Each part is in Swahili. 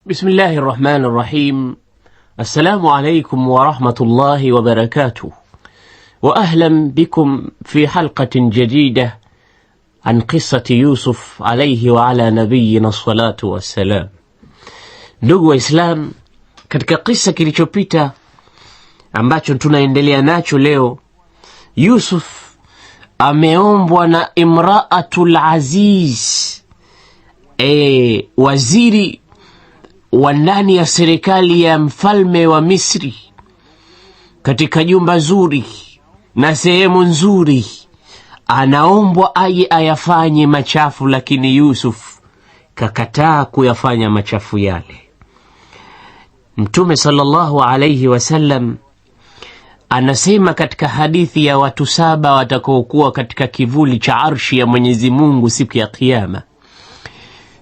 بسم الله الرحمن الرحيم. السلام عليكم ورحمة الله وبركاته، وأهلا بكم في حلقة جديدة عن قصة يوسف عليه وعلى نبينا الصلاة والسلام. Ndugu wa Islam, katika kisa kilichopita ambacho tunaendelea nacho leo, Yusuf ameombwa na Imraatul Aziz, waziri wa ndani ya serikali ya mfalme wa Misri, katika jumba zuri na sehemu nzuri. Anaombwa aje ayafanye machafu, lakini Yusuf kakataa kuyafanya machafu yale. Mtume sallallahu alayhi wasallam anasema katika hadithi ya watu 7 watakaokuwa katika kivuli cha arshi ya Mwenyezi Mungu siku ya Kiyama,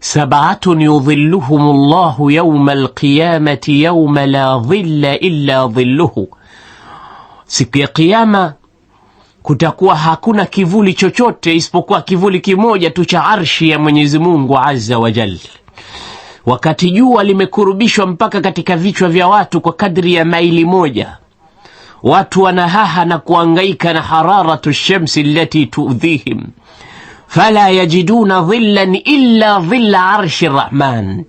7 yudhilluhumullahu yawmal qiyamati yawma la dhilla illa dhilluhu. Siku ya Kiyama kutakuwa hakuna kivuli chochote isipokuwa kivuli kimoja tu cha arshi ya Mwenyezi Mungu azza wa jalla. Wakati jua limekurubishwa mpaka katika vichwa vya watu kwa kadri ya maili 1, watu wanahaha na kuangaika na hararatu shamsi allati tuudhihim, fala yajiduna dhillan illa dhilla arshi rahman.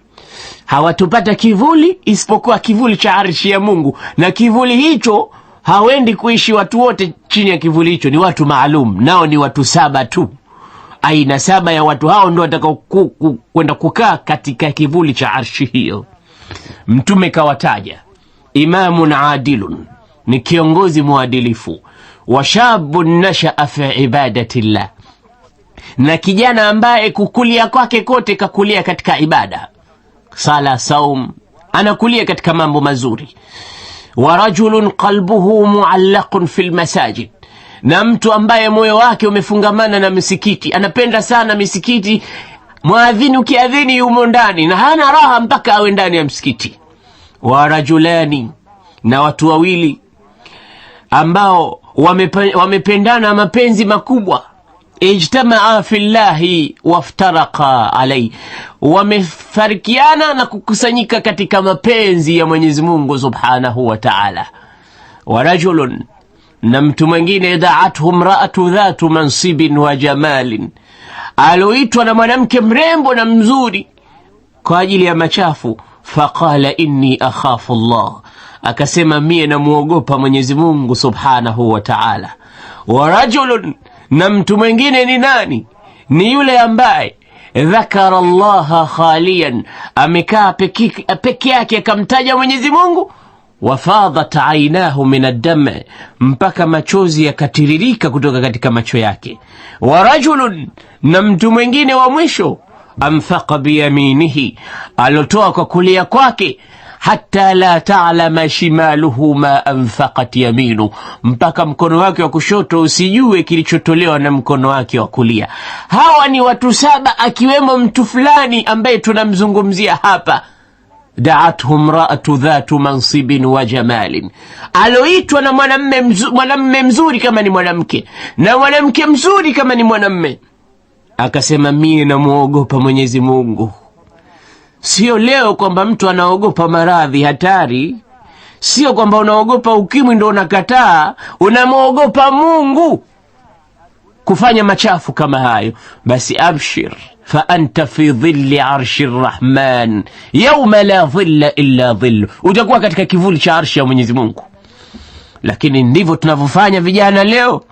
Hawatupata kivuli isipokuwa kivuli cha arshi ya Mungu, na kivuli hicho hawendi kuishi watu wote chini ya kivuli hicho, ni watu maalum, nao ni watu 7 tu. Aina 7 ya watu hao ndio watakao kwenda kukaa katika kivuli cha arshi hiyo. Mtume kawataja: imamun adilun, ni kiongozi muadilifu, wa shabun nashaa fi ibadatillah, na kijana ambaye kukulia kwake kote kakulia katika ibada, sala, saum, anakulia katika mambo mazuri. Wa rajulun qalbuhu muallaqun fil masajid, na mtu ambaye moyo wake umefungamana na misikiti, anapenda sana misikiti. Muadhini ukiadhini yumo ndani na hana raha mpaka awe ndani ya msikiti. Wa rajulani, na watu 2 ambao wamependana mapenzi makubwa, ijtamaa fillahi waftaraqa alayhi, wamefarikiana na kukusanyika katika mapenzi ya Mwenyezi Mungu subhanahu wa ta'ala. Wa rajulun, na mtu mwingine, da'athu imra'atu dhatu mansibin wa jamalin, aloitwa na mwanamke mrembo na mzuri kwa ajili ya machafu. Faqala inni akhafu Allah, akasema mie namuogopa Mwenyezi Mungu subhanahu wa ta'ala. Wa rajulun, na mtu mwingine ni nani? Ni yule ambaye dhakara Allah khaliyan, amekaa peke yake akamtaja Mwenyezi Mungu. Wafadat ainahu min ad-dam, mpaka machozi yakatiririka kutoka katika macho yake. Wa rajulun, na mtu mwingine wa mwisho, anfaqa biyaminihi, alotoa kwa kulia kwake, hatta la ta'lama shimaluhu ma anfaqat yaminu, mpaka mkono wake wa kushoto usijue kilichotolewa na mkono wake wa kulia. Hawa ni watu 7, akiwemo mtu fulani ambaye tunamzungumzia hapa. Da'athu imra'atu dhatu mansibin wa jamalin, aloitwa na mwanamume mzuri kama ni mwanamke, na mwanamke mzuri kama ni mwanamume. Akasema mie namuogopa Mwenyezi Mungu. Sio leo kwamba mtu anaogopa maradhi hatari, sio kwamba unaogopa ukimwi ndio unakataa, unamuogopa Mungu kufanya machafu kama hayo. Basi abshir, fa anta fi dhilli arshi rahman yawma la dhilla illa dhillu, utakuwa katika kivuli cha arshi ya Mwenyezi Mungu. Lakini ndivyo tunavyofanya vijana leo.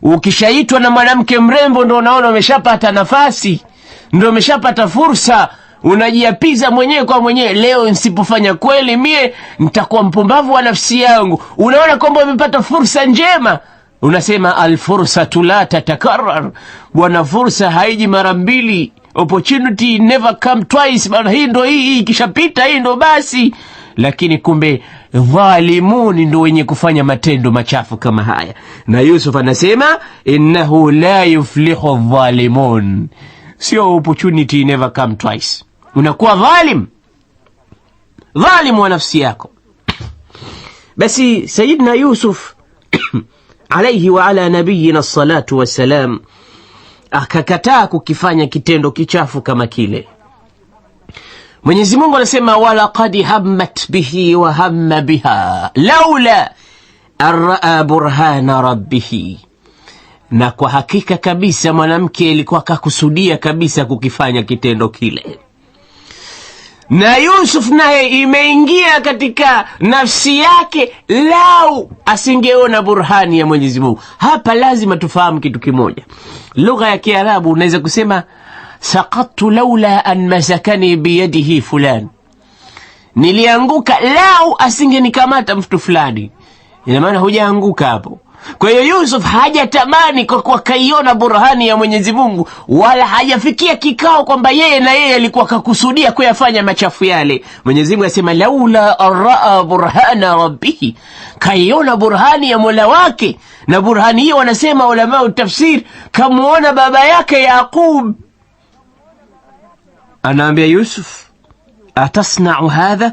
Ukishaitwa na mwanamke mrembo ndio unaona umeshapata nafasi, ndio umeshapata fursa, unajiapiza mwenyewe kwa mwenyewe, leo nisipofanya kweli mie nitakuwa mpumbavu wa nafsi yangu. Unaona kwamba umepata fursa njema, unasema alfursatu la tatakarrar, bwana, fursa haiji mara 2, opportunity never come twice bwana, hii ndo hii ikishapita hii ndo basi. Lakini kumbe dhalimuni ndo wenye kufanya matendo machafu kama haya. Na Yusuf anasema innahu la yuflihu dhalimun, sio opportunity never come twice, unakuwa dhalim wa nafsi yako. Basi Sayyidina Yusuf alayhi wa ala nabiyina salatu wassalam akakataa kukifanya kitendo kichafu kama kile. Mwenyezi Mungu anasema walaqad hammat bihi wa hamma biha laula arraa burhana rabbih, na kwa hakika kabisa mwanamke alikuwa akakusudia kabisa kukifanya kitendo kile. Na Yusuf naye imeingia katika nafsi yake lau asingeona burhani ya Mwenyezi Mungu. Hapa lazima tufahamu kitu kimoja. Lugha ya Kiarabu unaweza kusema saqattu laula an masakani biyadihi fulan, nilianguka lau asingenikamata mtu fulani. Ina maana hujaanguka hapo. Kwa hiyo Yusuf hajatamani kwa kuwa kaiona burhani ya Mwenyezi Mungu, wala hajafikia kikao kwamba yeye na yeye alikuwa kakusudia kuyafanya machafu yale. Mwenyezi Mungu asema laula arraa burhana rabbih, kaiona burhani ya Mola wake. Na burhani hiyo wanasema ulama wa tafsir kamuona baba yake Yaqub. Anaambia Yusuf, atasna'u hadha,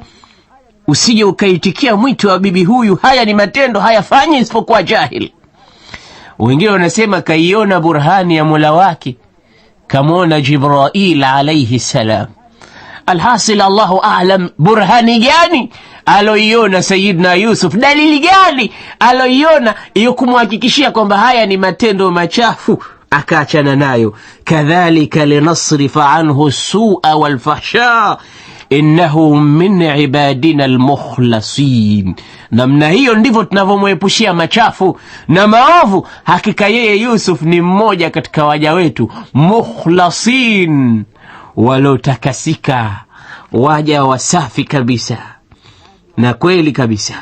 usije ukaitikia mwito wa bibi huyu, haya ni matendo hayafanyi isipokuwa jahil. Wengine wanasema kaiona burhani ya Mola wake, kamuona Jibril alayhi salam. Alhasil Allahu a'lam, burhani gani aloiona Sayyidina Yusuf, dalili gani aloiona iyo kumhakikishia kwamba haya ni matendo machafu, akaachana nayo. Kadhalika linasrifa anhu as-su'a wal fahsha innahu min ibadina al-mukhlasin. Namna hiyo ndivyo tunavyomuepushia machafu na maovu. Hakika yeye Yusuf ni mmoja katika waja wetu mukhlasin, walotakasika, waja wasafi kabisa. Na kweli kabisa,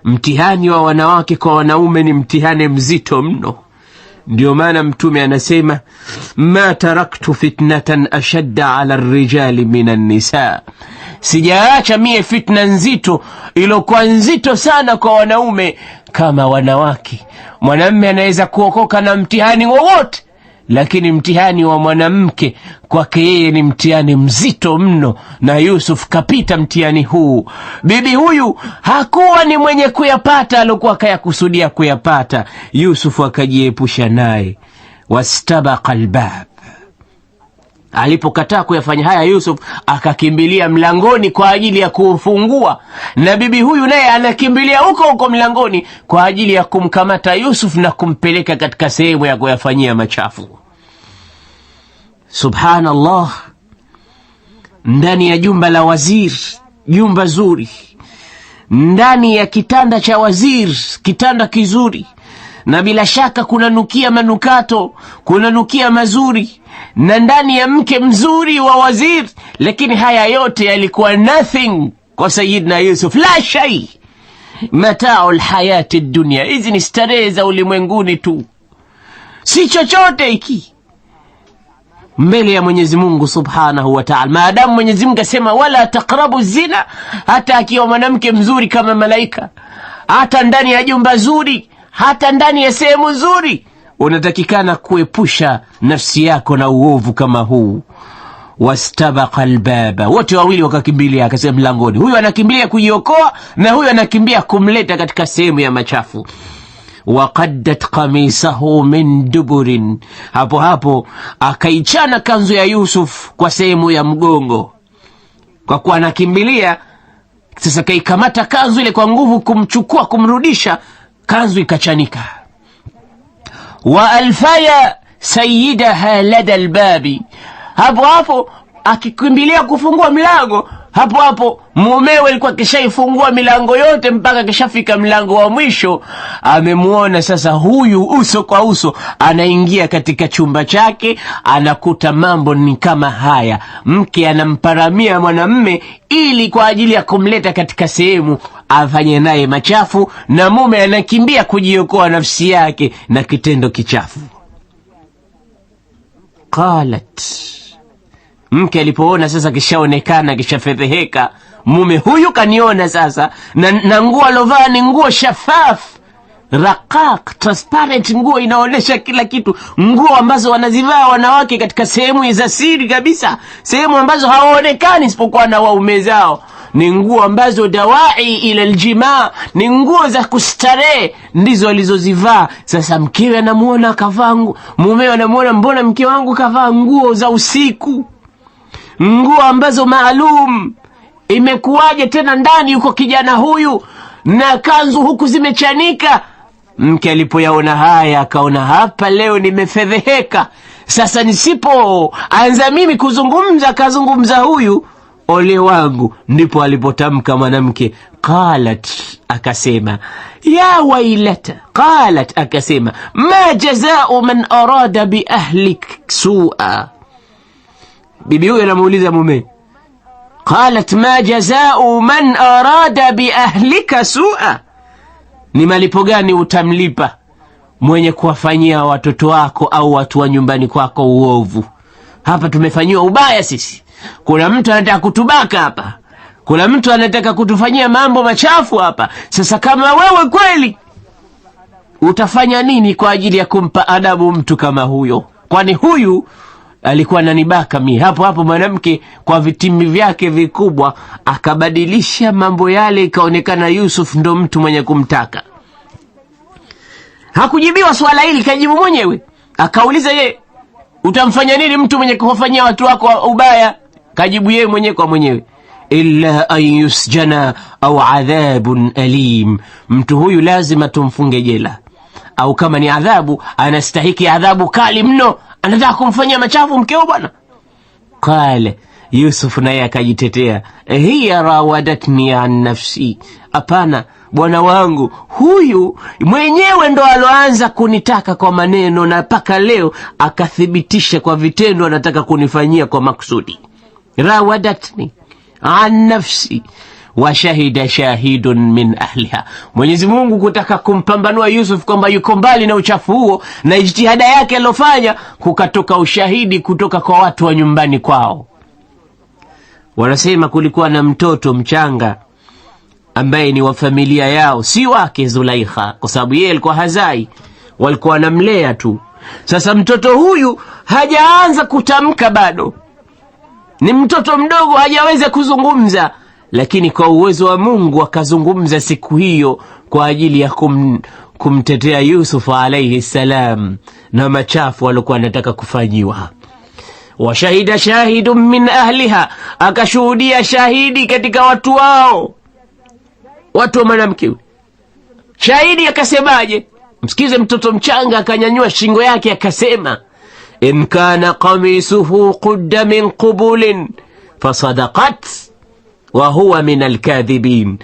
mtihani wa wanawake kwa wanaume ni mtihani mzito mno. Ndio maana Mtume anasema ma taraktu fitnatan ashadda ala ar-rijali minan nisa, sijaacha mie fitna nzito ilokuwa nzito sana kwa wanaume kama wanawake. Mwanamume anaweza kuokoka na mtihani wowote, lakini mtihani wa mwanamke kwake yeye ni mtihani mzito mno. Na Yusuf kapita mtihani huu. Bibi huyu hakuwa ni mwenye kuyapata alikuwa kayakusudia kuyapata. Yusuf akajiepusha naye. Wastabaqa albab, alipokataa kuyafanya haya Yusuf akakimbilia mlangoni kwa ajili ya kufungua, na bibi huyu naye anakimbilia huko mlangoni kwa ajili ya kumkamata Yusuf na kumpeleka katika sehemu ya kuyafanyia machafu. Subhanallah, ndani ya jumba la waziri, jumba zuri, ndani ya kitanda cha waziri, kitanda kizuri, na bila shaka kuna nukia manukato, kuna nukia mazuri, na ndani ya mke mzuri wa waziri. Lakini haya yote yalikuwa nothing kwa Sayyidina Yusuf, la shay, mata'ul hayati dunya. Hizi ni starehe za ulimwenguni tu, si chochote hiki mbele ya Mwenyezi Mungu Subhanahu wa Ta'ala. Maadamu Mwenyezi Mungu asema wala taqrabu zina, hata akiwa mwanamke mzuri kama malaika, hata ndani ya jumba zuri, hata ndani ya sehemu nzuri, unatakikana kuepusha nafsi yako na uovu kama huu. Wastabaqa albaba, wote wawili wakakimbilia akasema mlangoni. Huyu anakimbilia kujiokoa na huyu anakimbia kumleta katika sehemu ya machafu. Waqaddat qamisahu min duburin, hapo akaichana kanzu ya Yusuf kwa sehemu ya mgongo. Kwa kuwa anakimbilia sasa, kaikamata kanzu ile kwa nguvu kumchukua kumrudisha, kanzu ikachanika. Wa alfaya sayyidaha lada albabi, hapo akikimbilia kufungua mlango, hapo mumewe alikuwa kishaifungua milango yote mpaka kishafika mlango wa mwisho. Amemuona sasa huyu uso kwa uso, anaingia katika chumba chake, anakuta mambo ni kama haya. Mke anamparamia mwanamume ili kwa ajili ya kumleta katika sehemu afanye naye machafu, na mume anakimbia kujiokoa nafsi yake na kitendo kichafu. Qalat, mke alipoona sasa kishaonekana, kishafedheheka, mume huyu kaniona sasa, na nguo alovaa ni nguo shafaf, raqaq, transparent, nguo inaonesha kila kitu, nguo ambazo wanazivaa wanawake katika sehemu za siri kabisa, sehemu ambazo hawaonekani isipokuwa na waume zao. Ni nguo ambazo dawai ila aljimaa, ni nguo za kustarehe, ndizo alizozivaa. Sasa mkewe anamuona kavaa nguo, mumewe anamuona mbona mke wangu kavaa nguo za usiku, nguo ambazo maalum. Imekuwaje tena ndani yuko kijana huyu na kanzu huku zimechanika? Mke alipoyaona haya akaona, hapa leo nimefedheheka. Sasa nisipo anza mimi kuzungumza, kazungumza huyu, ole wangu. Ndipo alipotamka mwanamke, qalat, akasema, ya wailata. Qalat, akasema, ma jazau man arada bi ahlik su'a. Bibi huyu anamuuliza mume, qalat ma jazau man arada bi ahlika su'a, ni malipo gani utamlipa mwenye kuwafanyia watoto wako au watu wa nyumbani kwako uovu? Hapa tumefanyiwa ubaya sisi. Kuna mtu anataka kutubaka hapa, kuna mtu anataka kutufanyia mambo machafu hapa. Sasa kama wewe kweli, utafanya nini kwa ajili ya kumpa adabu mtu kama huyo? Kwani huyu alikuwa ananibaka mimi. Hapo mwanamke kwa vitimi vyake vikubwa akabadilisha mambo yale, ikaonekana Yusuf ndo mtu mwenye kumtaka. Hakujibiwa swala hili, kajibu mwenyewe. Akauliza, ye, utamfanya nini mtu mwenye kuwafanyia watu wako ubaya? Kajibu yeye mwenyewe kwa mwenyewe, illa an yusjana au adhabun alim, mtu huyu lazima tumfunge jela, au kama ni adhabu anastahiki adhabu kali mno. Anataka kumfanyia machafu mkeo bwana. Qala Yusuf naye akajitetea, hiya rawadatni an nafsi, hapana bwana wangu, huyu mwenyewe ndo aloanza kunitaka kwa maneno, na paka leo akathibitisha kwa vitendo anataka kunifanyia kwa maksudi. Rawadatni an nafsi wa shahida shahidun min ahliha. Mwenyezi Mungu kutaka kumpambanua Yusuf kwamba yuko mbali na uchafu huo na ijtihada yake alofanya, kukatoka ushahidi kutoka kwa watu wa nyumbani kwao. Wanasema kulikuwa na mtoto mchanga ambaye ni wa familia yao, si wake Zulaikha, kwa sababu yeye alikuwa hazai, walikuwa wanamlea tu. Sasa mtoto huyu hajaanza kutamka bado, ni mtoto mdogo, hajaweza kuzungumza, lakini kwa uwezo wa Mungu akazungumza siku hiyo kwa ajili ya kumtetea Yusuf alayhi salam na machafu alikuwa anataka kufanyiwa. Wa shahida shahidun min ahliha, akashuhudia shahidi katika watu wao, watu wa mwanamke. Shahidi akasemaje? Msikize mtoto mchanga akanyanyua shingo yake akasema, in kana qamisuhu qudda min qubulin fasadaqat wa huwa min alkadhibin,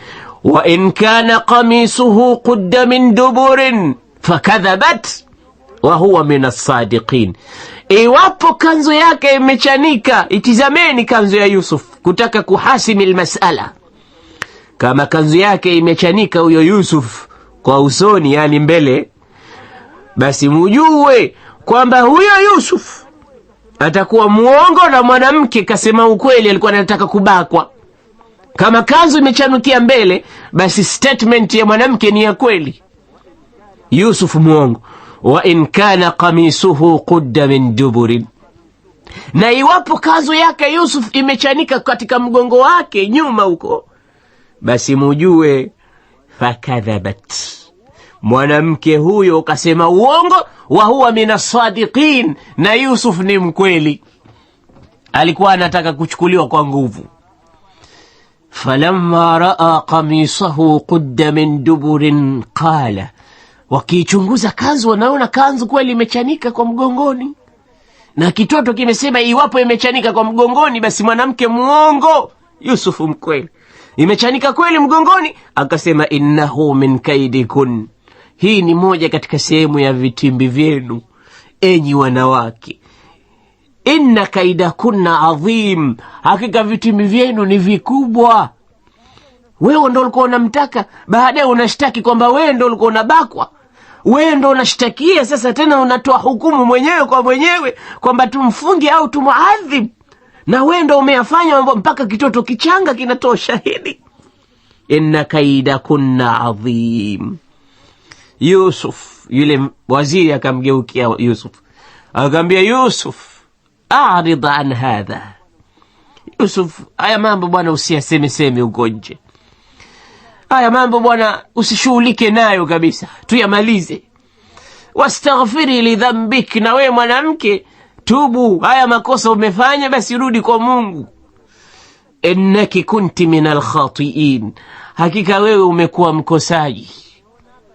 wa in kana qamisuhu qudda min duburin fakadhabat wa huwa min as-sadiqin. Iwapo kanzu yake imechanika, itizameni kanzu ya Yusuf kutaka kuhasimi almas'ala. Kama kanzu yake imechanika huyo Yusuf kwa usoni, yani mbele, basi mujue kwamba huyo Yusuf atakuwa muongo na mwanamke kasema ukweli, alikuwa anataka kubakwa. Kama kanzu imechanukia mbele, basi statement ya mwanamke ni ya kweli, Yusuf muongo. Wa in kana qamisuhu qudda min duburin, na iwapo kanzu yake Yusuf imechanika katika mgongo wake nyuma huko, basi mujue fakadhabat, mwanamke huyo kasema uongo, wa huwa minas sadiqin, na Yusuf ni mkweli, alikuwa anataka kuchukuliwa kwa nguvu. Falamma raa qamisahu qudda min duburin qala, wakichunguza kanzu wanaona kanzu kweli imechanika kwa mgongoni, na kitoto kimesema iwapo imechanika kwa mgongoni basi mwanamke muongo, Yusuf mkweli. Imechanika kweli mgongoni, akasema innahu min kaidikun, hii ni moja katika sehemu ya vitimbi vyenu enyi wanawake. Inna kaidakunna adhim, hakika vitimbi vyenu ni vikubwa. Wewe ndo ulikuwa unamtaka, baadaye unashtaki kwamba wewe ndo ulikuwa unabakwa, wewe ndo unashtakia sasa tena unatoa hukumu mwenyewe kwa mwenyewe kwamba tumfunge au tumuadhib, na wewe ndo umeyafanya mpaka kitoto kichanga kinatoa shahidi. Inna kaidakunna adhim. Yusuf, yule waziri akamgeukia Yusuf akamwambia, Yusuf a'rid an hadha. Yusuf, haya mambo bwana usiyaseme huko nje, haya mambo bwana usishughulike nayo kabisa, tuyamalize. Wastaghfiri li dhanbik, na wewe mwanamke tubu, haya makosa umefanya, basi rudi kwa Mungu. Innaki kunti minal khati'in, hakika wewe umekuwa mkosaji,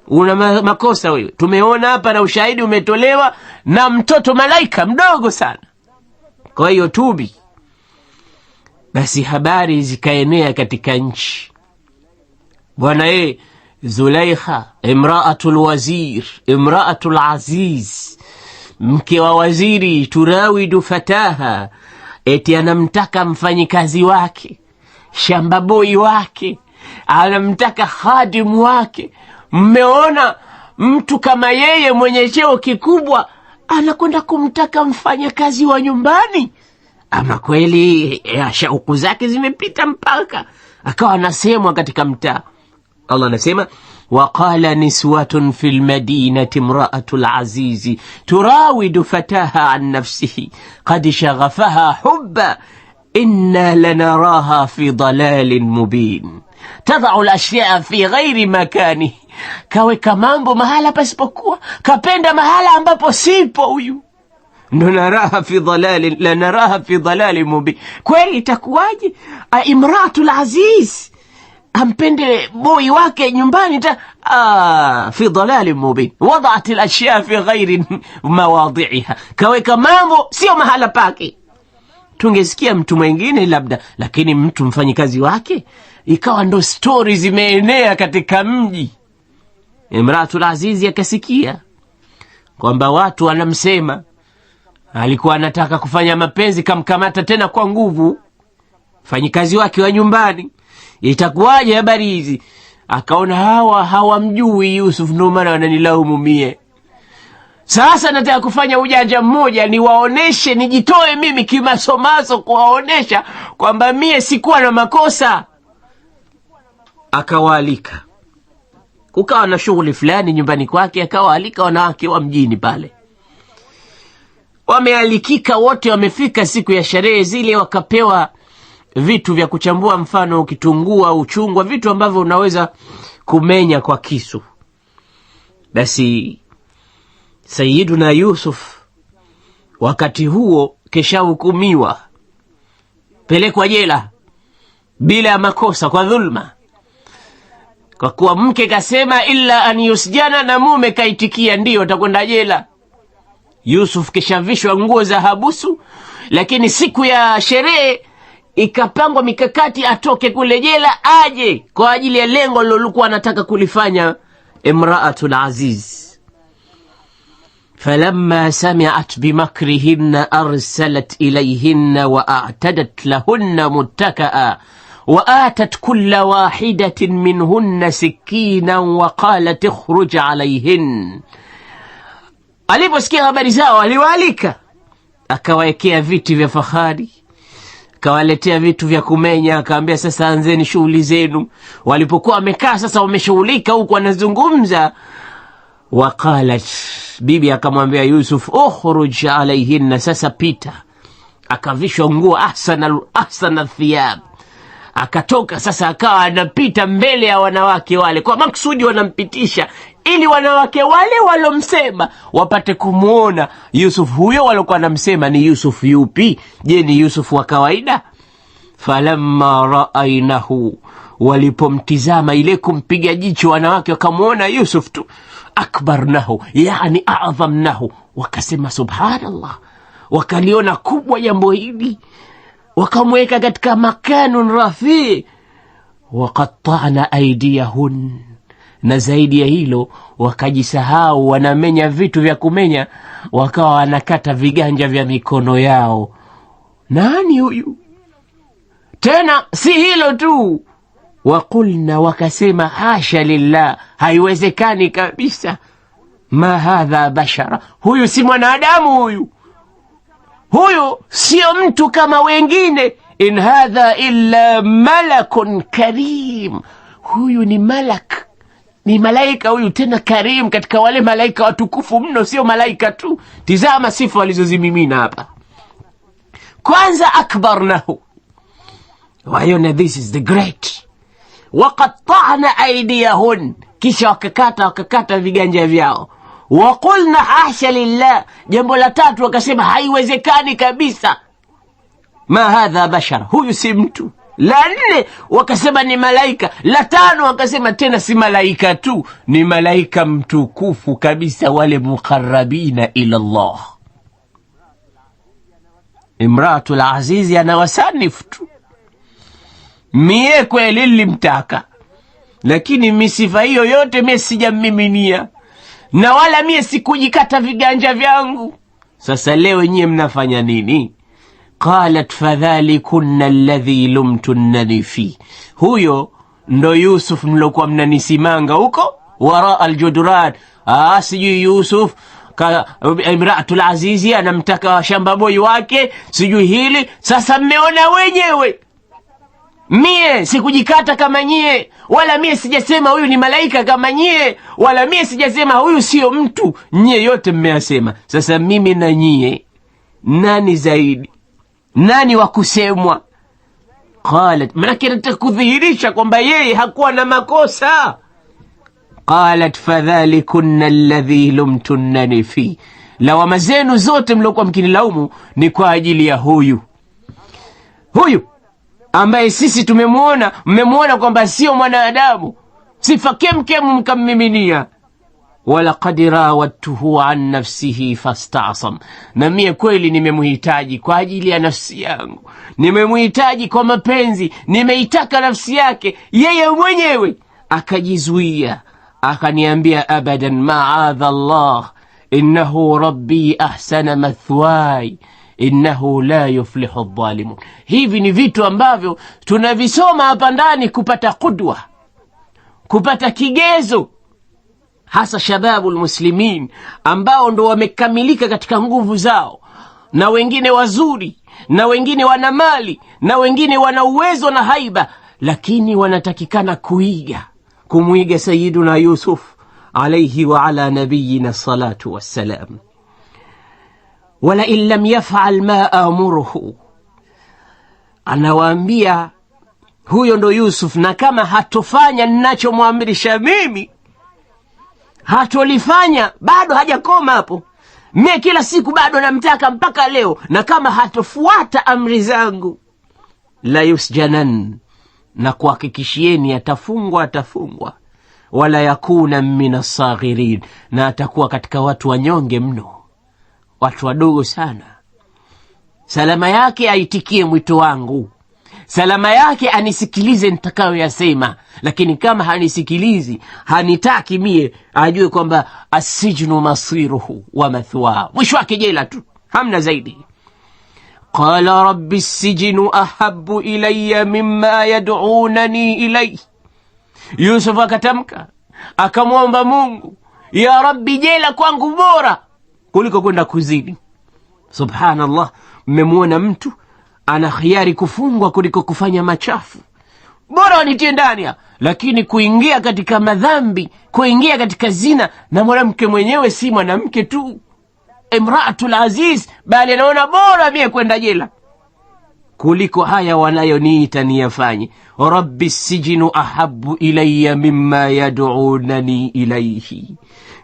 una makosa wewe. Tumeona hapa na ushahidi umetolewa na mtoto malaika mdogo sana, kwa hiyo tubi. Basi habari zikaenea katika nchi. Bwana Zulaikha imraatul wazir, imraatul aziz, mke wa waziri, turawidu fataha, eti anamtaka mfanyikazi wake, shambaboi wake, anamtaka khadimu wake. Mmeona mtu kama yeye mwenye cheo kikubwa anakwenda kumtaka mfanyakazi wa nyumbani? Ama kweli shauku zake zimepita mpaka akawa anasemwa katika mtaa. Allah anasema, waqala niswatun fil madinati imra'atul azizi turawidu fataha an nafsihi qad shaghafaha hubba inna lanaraha fi dalalin mubin tadau al-ashya'a fi ghairi makani. Kaweka mambo mahala pasipokuwa, kapenda mahala ambapo sipo. Huyu ndo naraha fi dalalin mubin. Kweli itakuwaje imra'atul aziz ampende boy wake nyumbani fi dalalin mubin? Wada'at al-ashya fi ghairi mawadhi'iha, kaweka mambo sio mahala pake. Tungesikia mtu mwingine labda, lakini mtu mfanyikazi wake ikawa ndo stories zimeenea katika mji. Imratul Aziz akasikia kwamba watu wanamsema alikuwa anataka kufanya mapenzi, kamkamata tena kwa nguvu mfanyikazi wake wa nyumbani. Itakuwaje habari hizi? Akaona hawamjui Yusuf, ndio maana wananilaumu mie. Sasa nataka kufanya ujanja mmoja, niwaoneshe, nijitoe mimi kimasomaso kuwaonesha kwamba mie sikuwa na makosa. Akawaalika, kukawa na shughuli fulani nyumbani kwake, akawaalika wanawake wa mjini pale. Wamealikika wote, wamefika siku ya sherehe zile, wakapewa vitu vya kuchambua, mfano kitunguu au chungwa, vitu ambavyo unaweza kumenya kwa kisu. Basi Sayyiduna Yusuf wakati huo keshahukumiwa, pelekwa jela bila makosa, kwa dhulma, kwa kuwa mke kasema illa an yusjana, na mume kaitikia ndio atakwenda jela. Yusuf keshavishwa nguo za habusu, lakini siku ya sherehe ikapangwa mikakati atoke kule jela aje kwa ajili ya lengo lilokuwa anataka kulifanya imraatul aziz. فلما سمعت بمكرهن أرسلت إليهن وأعتدت لهن متكئا وآتت كل واحدة منهن سكينا وقالت اخرج عليهن. aliposikia habari zao aliwaalika, akawaekea viti vya fahari, akawaletea vitu vya kumenya, akaambia sasa anzeni shughuli zenu. Walipokuwa wamekaa sasa wameshughulika huku wanazungumza, waqalat, bibi akamwambia Yusuf ukhruj alayhinna, sasa pita. Akavishwa nguo ahsana thiyab, akatoka sasa, akawa anapita mbele ya wanawake wale, kwa maksudi wanampitisha ili wanawake wale walomsema wapate kumuona Yusuf huyo walikuwa wanamsema ni Yusuf yupi. Je, ni Yusuf wa kawaida? Falamma ra'aynahu, walipomtizama ile kumpiga jicho wanawake wakamuona Yusuf tu, akbarnahu, yani a'dhamnahu, wakasema subhanallah, wakaliona kubwa jambo hili, wakamweka katika makanun rafi, waqatta'na aydiyahun, na zaidi ya hilo wakajisahau, wanamenya vitu vya kumenya, wakawa wanakata viganja vya mikono yao. Nani huyu? Tena si hilo tu, waqulna, wakasema hasha lillah, haiwezekani kabisa, ma hadha bashara, huyu si mwanadamu, huyu sio mtu kama wengine, in hadha illa malakun karim, huyu ni malak, ni malaika huyu, tena karim, katika wale malaika watukufu mno, sio malaika tu. Tizama sifa walizozimimina hapa. Kwanza akbarnahu, wayona this is the great, waqatta'na aydiyahun, kisha wakakata viganja vyao, Wa qulna hasha lillah, jambo la tatu wakasema haiwezekani kabisa, ma hadha bashar, huyu si mtu. La nne wakasema ni malaika. La tano wakasema tena si malaika tu, ni malaika mtukufu kabisa, wale muqarrabina ila Allah. Imratul Azizi anawasanifu tu, mie kweli nilimtaka, lakini misifa hiyo yote mie sijamiminia, na wala mie sikujikata viganja vyangu. Sasa leo nyie mnafanya nini? Qalat fadhalikunna alladhi lumtunnani fi, huyo ndo Yusuf mlokuwa mnanisimanga huko wara aljuduran. Sijui Yusuf Imratul Azizi anamtaka shamba boy wake, sijui hili. Sasa mmeona wenyewe, mie sikujikata kama nyie, wala mie sijasema huyu ni malaika kama nyie, wala mie sijasema huyu sio mtu. Nyie yote mmeyasema. Sasa mimi na nyie, nani zaidi? Nani wa kusemwa? Qalat, manake nataka kudhihirisha kwamba yeye hakuwa na makosa. Qalat fadhalikunna alladhi lumtunnani fi, lawama zenu zote mliokuwa mkinilaumu ni kwa ajili ya huyu ambaye sisi tumemwona, mmemwona kwamba sio mwanadamu, sifa kemkemu mkammiminia. Walaqad rawattuhu an nafsihi fastasam, na mie kweli nimemhitaji kwa ajili ya nafsi yangu, nimemhitaji kwa mapenzi, nimeitaka nafsi yake yeye mwenyewe, akajizuia, akaniambia abadan ma'adha Allah innahu rabbi ahsana mathwai innahu la yuflihu adh-dhalimun. Hivi ni vitu ambavyo tunavisoma hapa ndani kupata kudwa, kupata kigezo, hasa shababul muslimin ambao ndo wamekamilika katika nguvu zao, na wengine wazuri, na wengine wana mali, na wengine wana uwezo na haiba, lakini wanatakikana kumuiga Sayyiduna Yusuf alayhi wa ala nabiyina salatu wassalam. Wala in lam yaf'al ma amuruhu, anawaambia huyo ndo Yusuf, na kama hatofanya ninachomwamrisha mimi, hatolifanya, bado hajakoma hapo, mimi kila siku bado namtaka mpaka leo, na kama hatofuata amri zangu, la yusjanan, na kuhakikishieni atafungwa, wala yakuna minas saghirin, na atakuwa katika watu wanyonge mno, watu wadogo sana. Salama yake aitikie mwito wangu, salama yake anisikilize nitakayo yasema, lakini kama hanisikilizi, hanitaki mie, ajue kwamba asijnu masiruhu wa mathwa, mwisho wake jela tu, hamna zaidi. Qala rabbi sijnu ahabbu ilayya mimma yad'unani ilayhi, Yusuf akatamka, akamwomba Mungu, ya Rabbi, jela kwangu bora kuliko kwenda kuzini. Subhanallah, mmemwona mtu ana khiari kufungwa kuliko kufanya machafu, bora wanitie ndani. Lakini kuingia katika madhambi, kuingia katika zina, na mwanamke mwenyewe si mwanamke tu, Imratul Aziz, bali anaona bora mie kwenda jela kuliko haya wanayoniita niyafanye. Rabbi sijinu ahabbu ilayya mimma yad'unani ilayhi,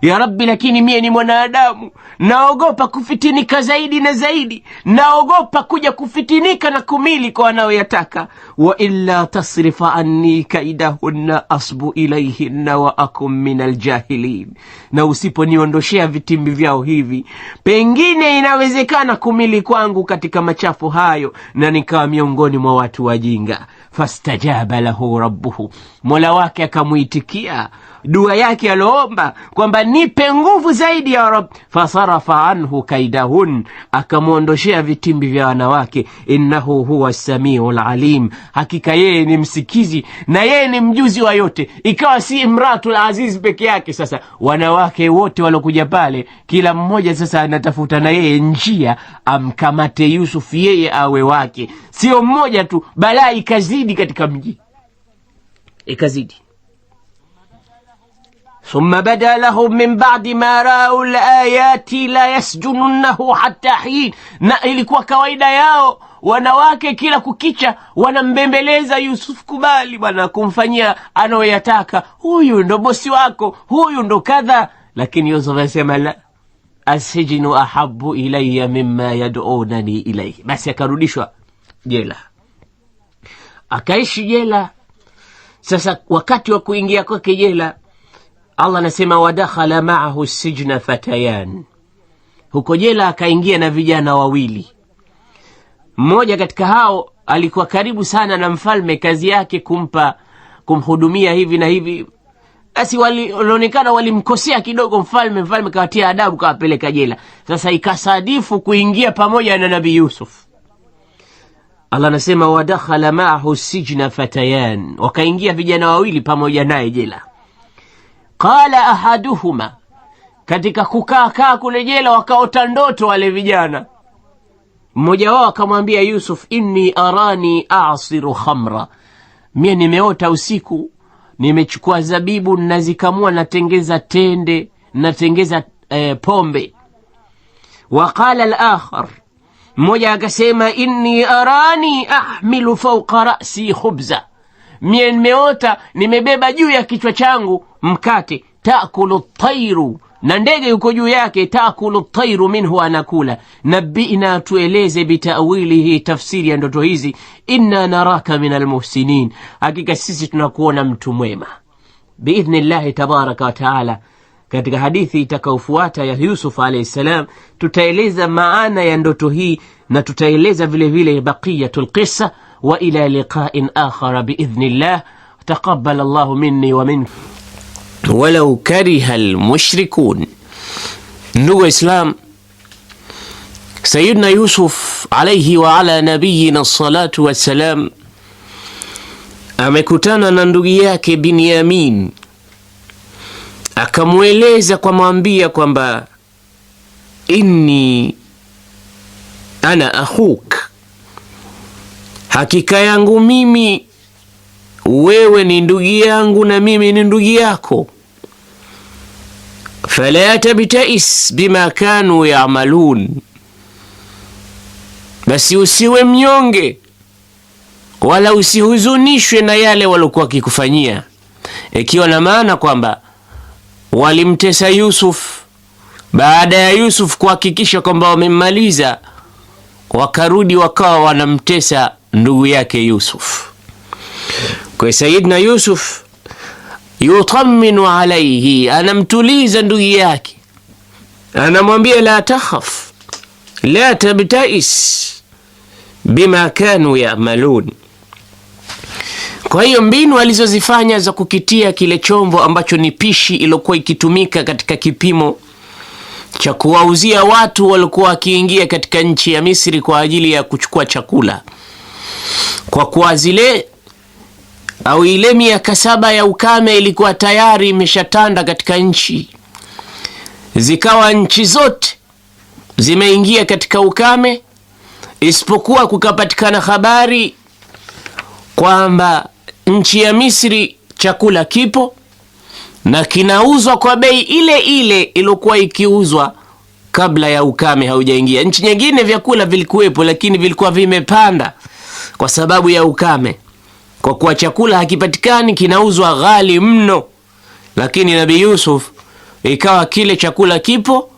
ya Rabbi, lakini mie ni mwanadamu, naogopa kufitinika zaidi na zaidi, naogopa kuja kufitinika na kumili kwa wanaoyataka. Wa illa tasrifa anni kaidahunna asbu ilayhinna wa akum minal jahilin, na usiponiondoshea vitimbi vyao hivi, pengine inawezekana kumili kwangu katika machafu hayo, na nikawa miongoni mwa watu wajinga. Fastajaba lahu rabbuhu, Mola wake akamuitikia dua yake aloomba kwamba nipe nguvu zaidi ya Rabb. Fasarafa anhu kaidahun, akamuondoshea vitimbi vya wanawake. Innahu huwa samiul alim, hakika yeye ni msikizi na yeye ni mjuzi wa yote. Ikawa si Imratul Aziz peke yake, sasa wanawake wote walokuja pale, kila mmoja sasa anatafuta na yeye njia amkamate Yusuf, yeye awe wake. Sio mmoja tu, balaa ikazidi katika mji, ikazidi. Thumma bada lahum min ba'di ma ra'u al-ayati la yasjununnahu hatta hin, na ilikuwa kawaida yao wanawake kila kukicha wanambembeleza Yusuf, kubali bwana kumfanyia anayoyataka, huyu ndo bosi wako, huyu ndo kadha. lakini Yusuf asema la, asijinu ahabbu ilayya mimma yad'unani ilayhi. Basi akarudishwa jela, akaishi jela. Sasa wakati wa kuingia kwake jela, Allah anasema wadakhala ma'ahu sijna fatayan. Huko jela akaingia na vijana wawili. Mmoja katika hao alikuwa karibu sana na mfalme, kazi yake kumhudumia hivi na hivi. Basi walionekana walimkosea kidogo mfalme kawatia adabu, kawapeleka jela. Sasa ikasadifu kuingia pamoja na Nabii Yusuf. Allah anasema wadakhala ma'ahu sijna fatayan, wakaingia vijana wawili pamoja naye jela. Qala ahaduhuma, katika kukaa kule jela wakaota ndoto wale vijana. Mmoja wao akamwambia Yusuf, inni arani a'siru khamra, mimi nimeota usiku nimechukua zabibu nazikamua, natengeza tende, natengeza pombe. Waqala al-akhar, mmoja akasema inni arani ahmilu fawqa ra'si khubza, mimi nimeota nimebeba juu ya kichwa changu mkate, taakulu at-tayru, na ndege yuko juu yake, taakulu at-tayru minhu anakula. Nabina, tueleze bitawilihi, tafsiri ya ndoto hizi. Inna naraka minal muhsinin, hakika sisi tunakuona mtu mwema. Biidhnillah tabaraka wa taala, katika hadithi itakayofuata ya Yusuf alayhi salam tutaeleza maana ya ndoto hii, na tutaeleza vile vile baqiyatul qissa. Wa ila liqa'in akhar biidhnillah. Taqabbal Allahu minni wa minkum walau kariha almushrikun. Ndugu Islam, Sayyidina Yusuf alayhi wa ala nabiyina salatu wassalam amekutana na ndugu yake Binyamin, akamweleza kwa mwambia kwamba inni ana akhuk, hakika yangu mimi wewe ni ndugu yangu na mimi ni ndugu yako. Fala tabtais bima kanu ya'malun, basi usiwe mnyonge wala usihuzunishwe na yale walikuwa kikufanyia. Ikiwa na maana kwamba walimtesa Yusuf, baada ya Yusuf kuhakikisha kwamba wamemmaliza, wakarudi wakawa wanamtesa ndugu yake Yusuf. Kwa Sayyidina Yusuf yutaminu alayhi, anamtuliza ndugu yake, anamwambia la takhaf, la tabtais bima kanu ya'malun. Kwa hiyo mbinu alizozifanya za kukitia kile chombo ambacho ni pishi iliyokuwa ikitumika katika kipimo cha kuwauzia watu walikuwa wakiingia katika nchi ya Misri kwa ajili ya kuchukua chakula, kwa kuwa ile miaka 7 ya ukame ilikuwa tayari imeshatanda katika nchi, zikawa nchi zote zimeingia katika ukame, isipokuwa kukapatikana habari kwamba nchi ya Misri chakula kipo na kinauzwa kwa bei ile ile iliyokuwa ikiuzwa kabla ya ukame haujaingia. Nchi nyingine vyakula vilikuwepo, lakini vilikuwa vimepanda kwa sababu ya ukame, kwa kuwa chakula hakipatikani, kinauzwa ghali mno. Lakini Nabii Yusuf ikawa kile chakula kipo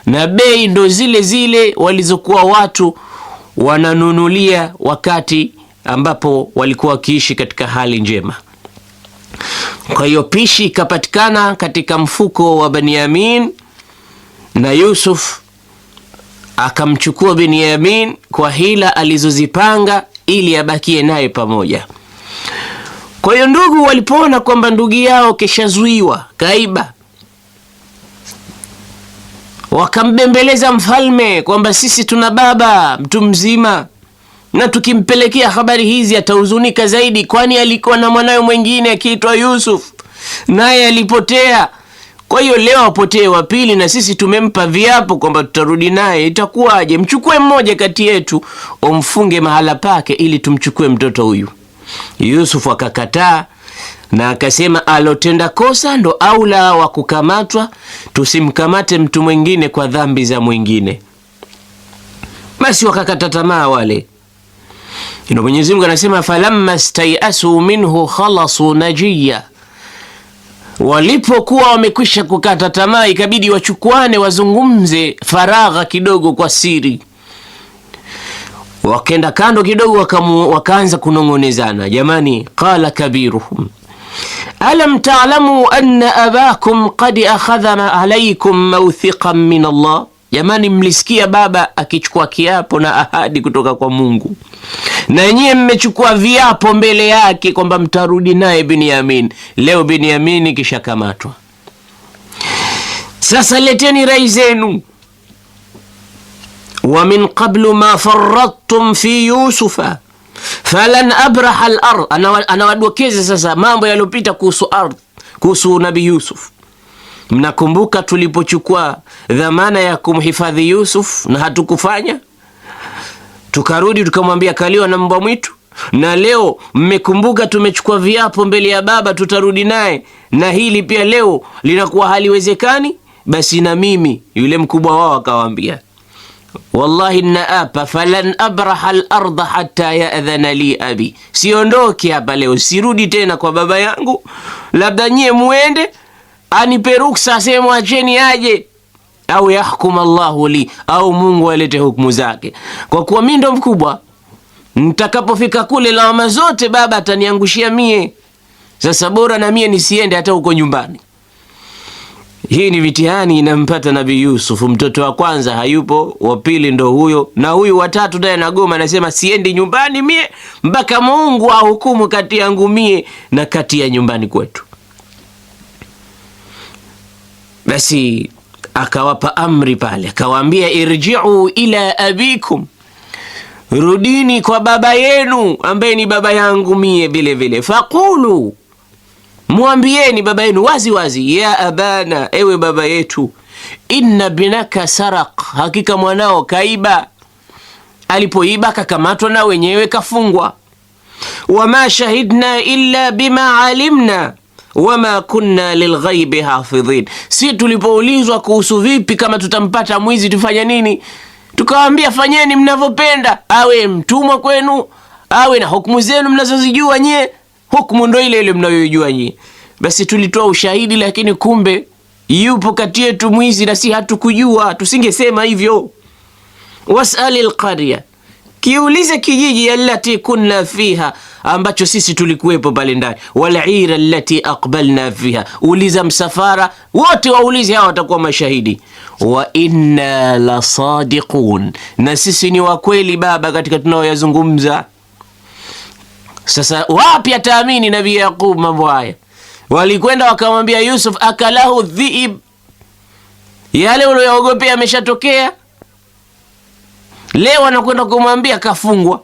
na bei ndo zile walizokuwa watu wananunulia wakati ambapo walikuwa wakiishi katika hali njema. Kwa hiyo pishi ikapatikana katika mfuko wa Binyamin, na Yusuf akamchukua Binyamin kwa hila alizozipanga ili abakie naye pamoja. Kwa hiyo ndugu walipoona kwamba ndugu yao keshazuiwa kaiba, wakambembeleza mfalme kwamba sisi tuna baba mtu mzima, na tukimpelekea habari hizi atahuzunika zaidi, kwani alikuwa na mwanawe mwingine akiitwa Yusuf, naye alipotea. Kwa hiyo leo apotee wa pili, na sisi tumempa viapo kwamba tutarudi naye, itakuwaje? Mchukue mmoja kati yetu umfunge mahala pake ili tumchukue mtoto huyu. Yusuf akakataa na akasema alotenda kosa ndo aula wa kukamatwa, tusimkamate mtu mwingine kwa dhambi za mwingine. Basi wakakata tamaa wale. Ndio Mwenyezi Mungu anasema falamma stayasu minhu khalasu najiya, Walipokuwa wamekwisha kukata tamaa, ikabidi wachukuane wazungumze faragha kidogo kwa siri. Wakenda kando kidogo, wakaanza kunongonezana. Jamani, qala kabiruhum alam ta'lamu anna abakum qad akhadha alaykum mawthiqan min Allah. Jamani, mlisikia baba akichukua kiapo na ahadi kutoka kwa Mungu, na nyie mmechukua viapo mbele yake kwamba mtarudi naye Binyamin. Leo Binyamin kisha kamatwa. Sasa leteni rai zenu. Wa min qablu ma farrattum fi Yusufa falan abraha al-ard. Anawadokeza sasa mambo yaliyopita kuhusu ardhi, kuhusu Nabii Yusuf. Mnakumbuka tulipochukua dhamana ya kumhifadhi Yusuf na hatukufanya? Tukarudi tukamwambia kaliwa na mbwa mwitu. Na leo mmekumbuka tumechukua viapo mbele ya baba tutarudi naye, na hili pia leo linakuwa haliwezekani. Basi na mimi yule mkubwa wao akawaambia, wallahi naapa falan abraha al-ardh hatta ya'dhana li abi. Siondoki hapa leo, sirudi tena kwa baba yangu, labda nyie muende anipe ruksa, asema acheni aje, au yahkum Allahu li, au Mungu alete hukumu zake. Kwa kuwa mimi ndo mkubwa, nitakapofika kule lawama zote baba ataniangushia mie. Sasa bora na mie nisiende hata huko nyumbani. Hii ni mitihani inampata Nabii Yusuf. Mtoto wa kwanza hayupo, wa pili ndo huyo, na huyu watatu naye anagoma, anasema siendi nyumbani mie mpaka Mungu ahukumu kati yangu mie na kati ya nyumbani kwetu. Basi akawapa amri pale, akawaambia irji'u ila abikum, rudini kwa baba yenu ambaye ni baba yangu mie vile vile. Faqulu, muambieni baba yenu wazi wazi, ya abana, ewe baba yetu, inna binaka saraq, hakika mwanao kaiba. Alipoiba kakamatwa na wenyewe kafungwa. Wama shahidna illa bima alimna wama kunna lilghaibi hafidhin. Si tulipoulizwa kuhusu vipi kama tutampata mwizi tufanya nini, tukawaambia fanyeni mnavyopenda, awe mtumwa kwenu, awe na hukumu zenu mnazozijua nyie, hukumu ndo ile ile mnayojua nyie. Basi tulitoa ushahidi, lakini kumbe yupo kati yetu mwizi na si hatukujua, tusingesema hivyo. Was'alil qarya, kiulize kijiji allati kunna fiha, ambacho sisi tulikuwepo pale ndani. Wal'ira allati aqbalna fiha, uliza msafara wote, waulize hao, watakuwa mashahidi. Wa inna la sadiqun, na sisi ni wakweli baba katika tunaoyazungumza. Sasa wapi ataamini Nabii Yaqub mambo haya? Walikwenda wakamwambia Yusuf, akalahu dhiib, yale uliyoogopea yameshatokea. Leo anakwenda kumwambia kafungwa.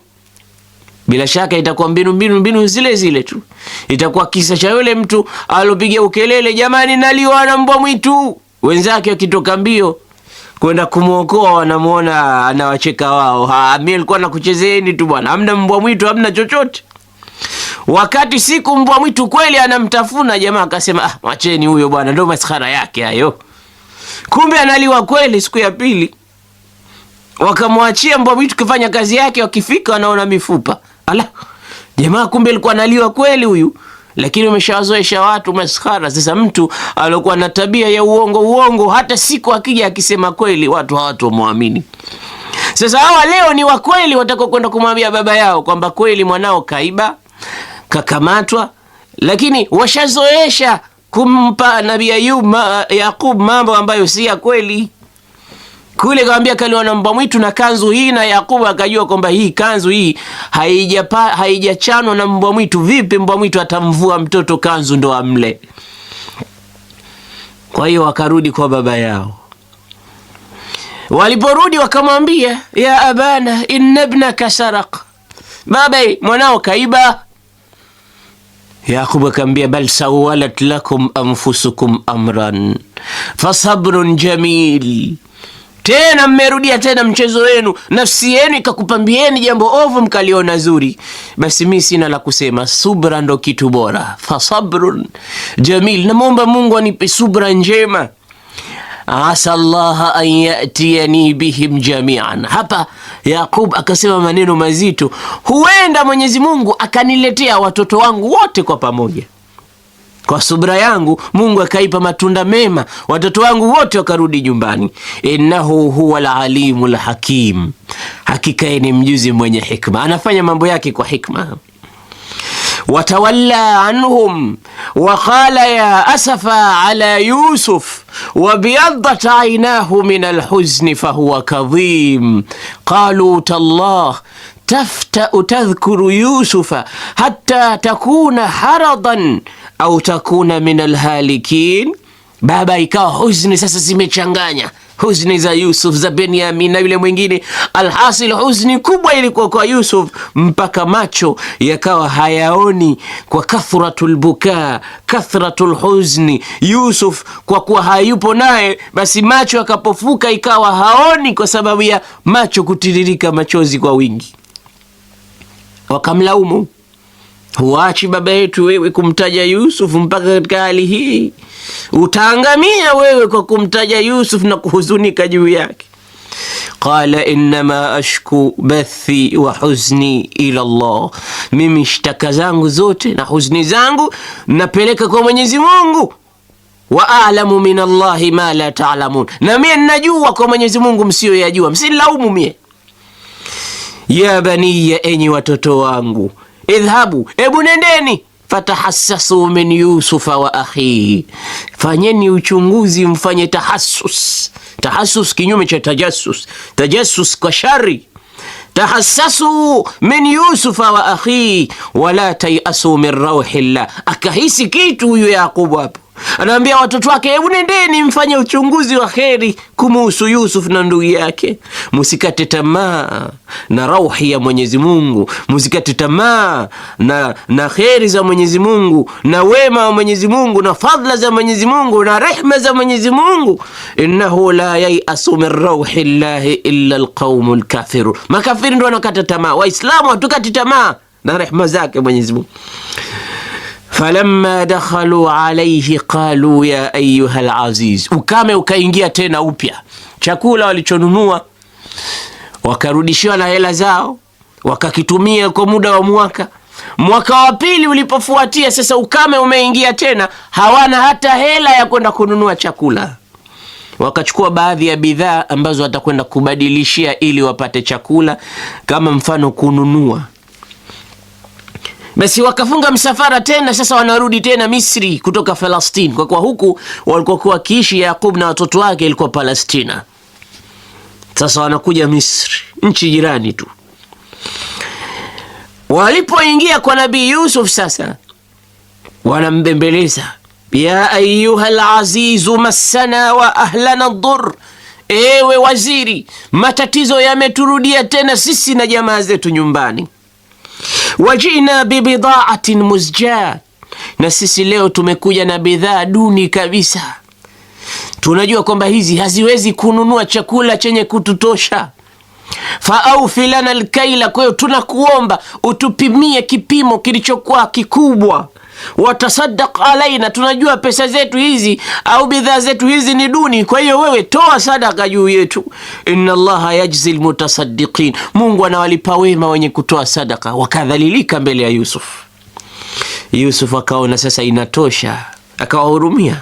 Bila shaka itakuwa mbinu zile zile tu. Itakuwa kisa cha yule mtu alopiga ukelele, jamani naliwa na mbwa mwitu. Wenzake wakitoka mbio kwenda kumuokoa, wanamuona anawacheka wao. Mimi nilikuwa nakuchezeeni tu bwana, hamna mbwa mwitu, hamna chochote. Wakati siku mbwa mwitu kweli anamtafuna, jamaa akasema mwacheni huyo bwana, ndio maskhara yake hayo. Kumbe analiwa kweli. Siku ya pili wakamwachia mbwa mwitu kufanya kazi yake, wakifika wanaona mifupa. Ala, jamaa kumbe alikuwa analiwa kweli huyu, lakini umeshawazoesha watu maskhara. Sasa mtu alikuwa na tabia ya uongo, hata siku akija akisema kweli watu hawamwamini. Sasa hawa leo ni wa kweli, watakao kwenda kumwambia baba yao kwamba kweli mwanao kaiba, kakamatwa, lakini washazoesha kumpa Nabii Yaqub mambo ambayo si ya kweli. Kule kaambia kaliwa na mbwa mwitu na kanzu hii, na Yaqub akajua kwamba hii kanzu hii haijachanwa na mbwa mwitu. Vipi mbwa mwitu atamvua mtoto kanzu ndo amle? Kwa hiyo wakarudi kwa baba yao. Waliporudi wakamwambia, ya abana inna ibnaka saraq, baba mwanao kaiba. Yaqub akamwambia, bal sawalat lakum anfusukum amran fasabrun jamil. Tena mmerudia tena mchezo wenu, nafsi yenu ikakupambieni jambo ovu mkaliona zuri. Basi mimi sina la kusema, subra ndo kitu bora. Fasabrun jamil, namuomba Mungu anipe subra njema. Asa Allah an yatiyani bihim jami'an. Hapa Yaqub akasema maneno mazito, huenda Mwenyezi Mungu akaniletea watoto wangu wote kwa pamoja. Kwa subra yangu Mungu akaipa matunda mema, watoto wangu wote wakarudi nyumbani. Innahu huwa al-alimul hakim, hakika ni mjuzi mwenye hikma, anafanya mambo yake kwa hikma. Watawalla anhum wa qala ya asafa ala Yusuf wa biyaddat aynahu min alhuzni fahuwa kadhim qalu tallah taftau tadhkuru Yusufa hatta takuna haradan au takuna min alhalikin. Baba ikawa huzni sasa zimechanganya, huzni za Yusuf, za Benyamin na yule mwingine. Alhasil huzni kubwa ilikuwa kwa Yusuf mpaka macho yakawa hayaoni kwa kathratul buka, kathratul huzni. Yusuf kwa kuwa hayupo naye, basi macho yakapofuka ikawa haoni kwa sababu ya macho kutiririka machozi kwa wingi. Wakamlaumu, huachi baba yetu wewe kumtaja Yusuf mpaka katika hali hii? Utaangamia wewe kwa kumtaja Yusuf na kuhuzunika juu yake. Qala innama ashku bathi wa huzni ila Allah, mimi shtaka zangu zote na huzni zangu napeleka kwa Mwenyezi Mungu. Wa a'lamu min Allahi ma la ta'lamun, na mimi ninajua kwa Mwenyezi Mungu msiyoyajua, msinilaumu mie. Ya baniya, enyi watoto wangu, idhhabu, ebu nendeni, fatahassasu min Yusufa wa akhihi, fanyeni uchunguzi, mfanye tahassus. Tahassus kinyume cha tajassus, tajassus kwa shari. Tahassasu min Yusufa wa akhihi wala tayasu min rauhillah. Akahisi kitu huyu Yaqubu hapo, anaambia watoto wake, hebu nendeni mfanye uchunguzi wa kheri kumuhusu Yusuf na ndugu yake. Musikate tamaa na rauhi ya Mwenyezi Mungu, musikate tamaa na kheri za Mwenyezi Mungu na wema wa Mwenyezi Mungu na fadla za Mwenyezi Mungu na rehma za Mwenyezi Mungu. Innahu la yayasu min rauhillahi illa alqaumul kafirun. Makafiri ndio wanakata tamaa, Waislamu hatukati tamaa na rehma zake Mwenyezi Mungu. Falamma dakhalu alayhi qalu ya ayyuha alaziz, ukame ukaingia tena upya. Chakula walichonunua wakarudishiwa na hela zao, wakakitumia kwa muda wa mwaka. Mwaka wa pili ulipofuatia, sasa ukame umeingia tena, hawana hata hela ya kwenda kununua chakula. Wakachukua baadhi ya bidhaa ambazo watakwenda kubadilishia ili wapate chakula, kama mfano kununua. Basi wakafunga msafara tena, sasa wanarudi tena Misri kutoka Palestina, kwa kuwa huku walikuwa wakiishi Yaqub na watoto wake ilikuwa Palestina. Sasa wanakuja Misri, nchi jirani tu. Walipoingia kwa Nabii Yusuf, sasa wanambembeleza, ya ayyuhal azizu massana wa ahlana ad-dur, ewe waziri, matatizo yameturudia tena sisi na jamaa zetu nyumbani. Wajina bibidaatin muzjat, na sisi leo tumekuja na bidhaa duni kabisa. Tunajua kwamba hizi haziwezi kununua chakula chenye kututosha. Faaufi lana alkaila, kwa hiyo tunakuomba utupimie kipimo kilichokuwa kikubwa. Watasaddaq alaina, tunajua pesa zetu hizi au bidhaa zetu hizi ni duni, kwa hiyo wewe toa sadaka juu yetu. Inna Allaha yajzi almutasaddiqin, Mungu anawalipa wema wenye kutoa sadaka. Wakadhalilika mbele ya Yusuf. Yusuf akaona sasa inatosha, akawahurumia.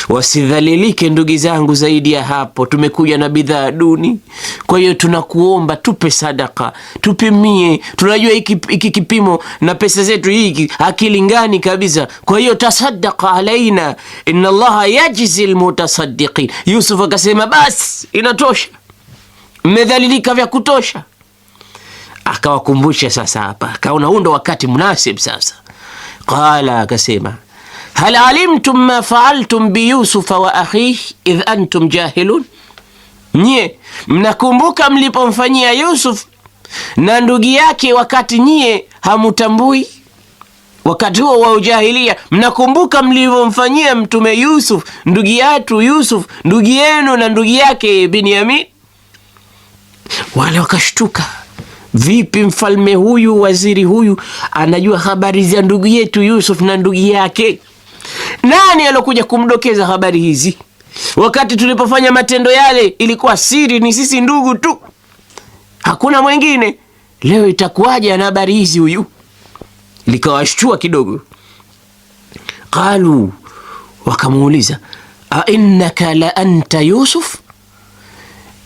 Wasidhalilike ndugu zangu zaidi ya hapo, tumekuja na bidhaa duni, kwa hiyo tunakuomba tupe sadaka, tupimie. Tunajua hiki kipimo na pesa zetu hiki hakilingani kabisa, kwa hiyo tasaddaqa alaina, inna Allaha yajzi almutasaddiqin. Yusuf akasema basi inatosha, mmedhalilika vya kutosha. Akawakumbusha sasa hapa, akaona huu ndo wakati munasib sasa. Qala, akasema, hal alimtum ma faaltum bi Yusufa wa akhihi idh antum jahilun, nye mnakumbuka mlipomfanyia Yusuf na ndugu yake wakati nyie hamutambui? Wakati huo wa ujahilia, mnakumbuka mlivyomfanyia mtume Yusuf, ndugu yetu Yusuf, ndugu yenu na ndugu yake Benyamin? Wale wakashtuka, vipi mfalme huyu, waziri huyu anajua habari za ndugu yetu Yusuf na ndugu yake? Nani alokuja kumdokeza habari hizi? Wakati tulipofanya matendo yale ilikuwa siri, ni sisi ndugu tu, hakuna mwingine. Leo itakuwaje na habari hizi huyu? Likawashtua kidogo. qalu, wakamuuliza, a innaka la anta Yusuf,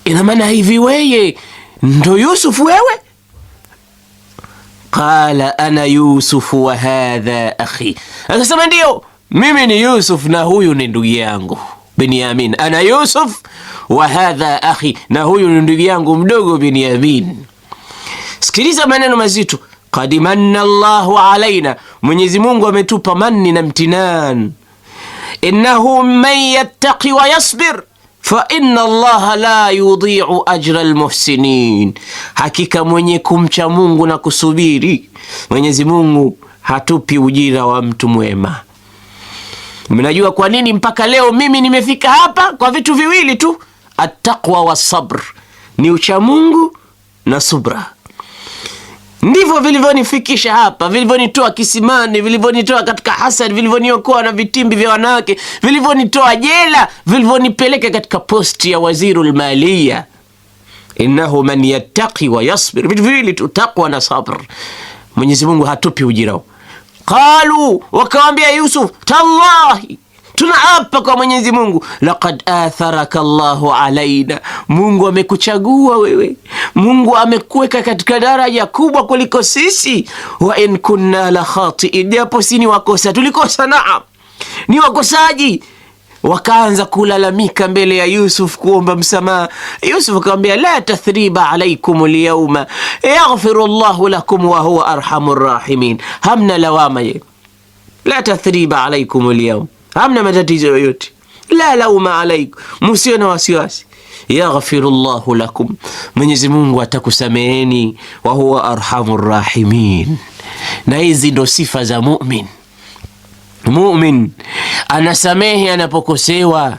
ina maana hivi weye ndo Yusuf wewe? Qala ana Yusuf wa hadha akhi, akasema ndio mimi ni Yusuf na huyu ni ndugu yangu Binyamin. Ana Yusuf wa hadha akhi, na huyu ni ndugu yangu mdogo Binyamin. Sikiliza maneno mazito. Qad manna Allahu alaina, Mwenyezi Mungu ametupa manni na mtinan. Innahu man yattaqi wa yasbir fa inna Allaha la yudhi'u ajra almuhsinin, hakika mwenye kumcha Mungu na kusubiri, Mwenyezi Mungu hatupi ujira wa mtu mwema. Mnajua kwa nini mpaka leo mimi nimefika hapa? Kwa vitu viwili tu, attaqwa wa sabr, ni ucha Mungu na subra. Ndivyo vilivyonifikisha hapa, vilivyonitoa kisimani, vilivyonitoa katika hasad, vilivyoniokoa na vitimbi vya wanawake, vilivyonitoa jela, vilivyonipeleka katika posti ya wazirul maliya. Innahu man yattaqi wa yasbir, vitu viwili tu, taqwa na sabr. Mwenyezi Mungu hatupi ujira. Qalu, wakawambia Yusuf, tallahi, tunaapa kwa Mwenyezi Mungu, laqad atharaka Allahu alaina, Mungu amekuchagua wewe, Mungu amekuweka katika daraja kubwa kuliko sisi. Wa in kunna la khati'in, japo si ni wakosa, tulikosa, naam, ni wakosaji. Wakaanza kulalamika mbele ya Yusuf kuomba msamaha. Yusuf akamwambia, la tathriba alaykum alyawma yaghfiru Allahu lakum wa huwa arhamur rahimin. Hamna lawama ye, la tathriba alaykum alyawma, hamna matatizo yoyote, la lauma alaykum, musiwe na wasiwasi. Yaghfiru Allahu lakum, Mwenyezi Mungu atakusameheni, wa huwa arhamur rahimin. Na hizi ndo sifa za mu'min. Mu'min anasamehe anapokosewa.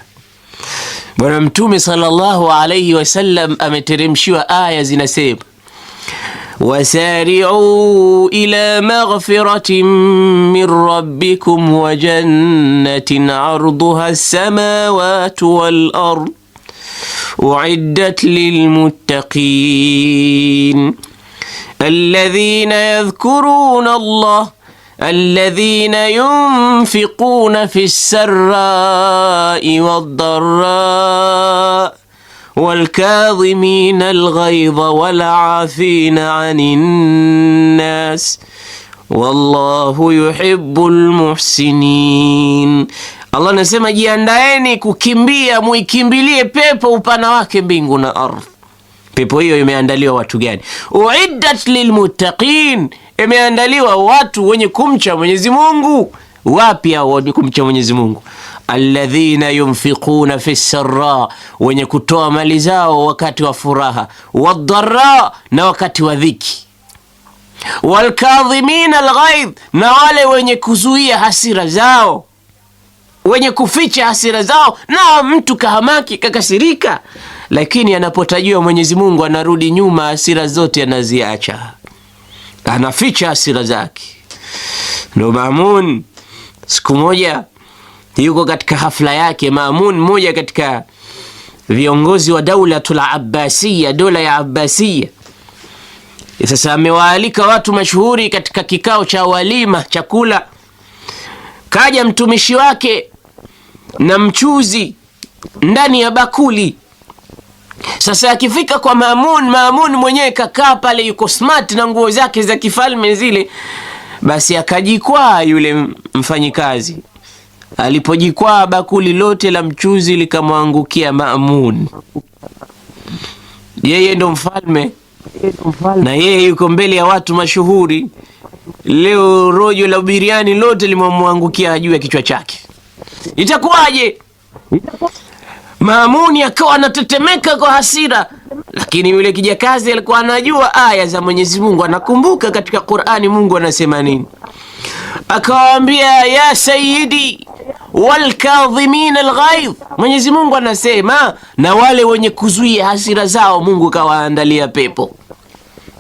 Bwana Mtume sallallahu alayhi wasallam ameteremshiwa aya zinasema, wasari'u ila maghfiratin min rabbikum wa jannatin 'arduha as-samawati wal ard u'iddat lilmuttaqin alladhina yadhkuruna Allah الذين ينفقون في السراء والضراء والكاظمين الغيظ والعافين عن الناس والله يحب المحسنين. Allah anasema jiandaeni kukimbia, muikimbilie pepo upana wake mbingu na ardhi. Pepo hiyo imeandaliwa watu gani? Uiddat lilmuttaqin, imeandaliwa watu wenye kumcha Mwenyezi Mungu. Wapi hao wenye kumcha Mwenyezi Mungu? Alladhina yunfiquna fi sarra, wenye kutoa mali zao wakati wa furaha, wadharra, na wakati wa dhiki, walkadhimina alghaidh, na wale wenye kuzuia hasira zao, wenye kuficha hasira zao. Na mtu kahamaki, kakasirika, lakini anapotajwa Mwenyezi Mungu anarudi nyuma, hasira zote anaziacha, anaficha hasira zake. Ndo Maamun siku moja yuko katika hafla yake. Maamun, mmoja katika viongozi wa Daulatul Abbasiyya, dola ya Abbasiyya. Sasa amewaalika watu mashuhuri katika kikao cha walima, chakula. Kaja mtumishi wake na mchuzi ndani ya bakuli. Sasa akifika kwa Maamun mwenyewe kakaa pale, yuko smart na nguo zake za kifalme zile. Basi akajikwaa yule mfanyikazi. Alipojikwaa, bakuli lote la mchuzi likamwangukia Maamun. Yeye ndo mfalme na yeye yuko mbele ya watu mashuhuri. Leo rojo la biriani lote limemwangukia juu ya kichwa chake. Itakuwaje? Maamun akawa anatetemeka kwa hasira, lakini yule kijakazi alikuwa anajua aya za Mwenyezi Mungu, anakumbuka katika Qur'ani Mungu anasema nini. Akawaambia, ya sayyidi wal kadhimin alghaidh, Mwenyezi Mungu anasema na wale wenye kuzuia hasira zao Mungu kawaandalia pepo.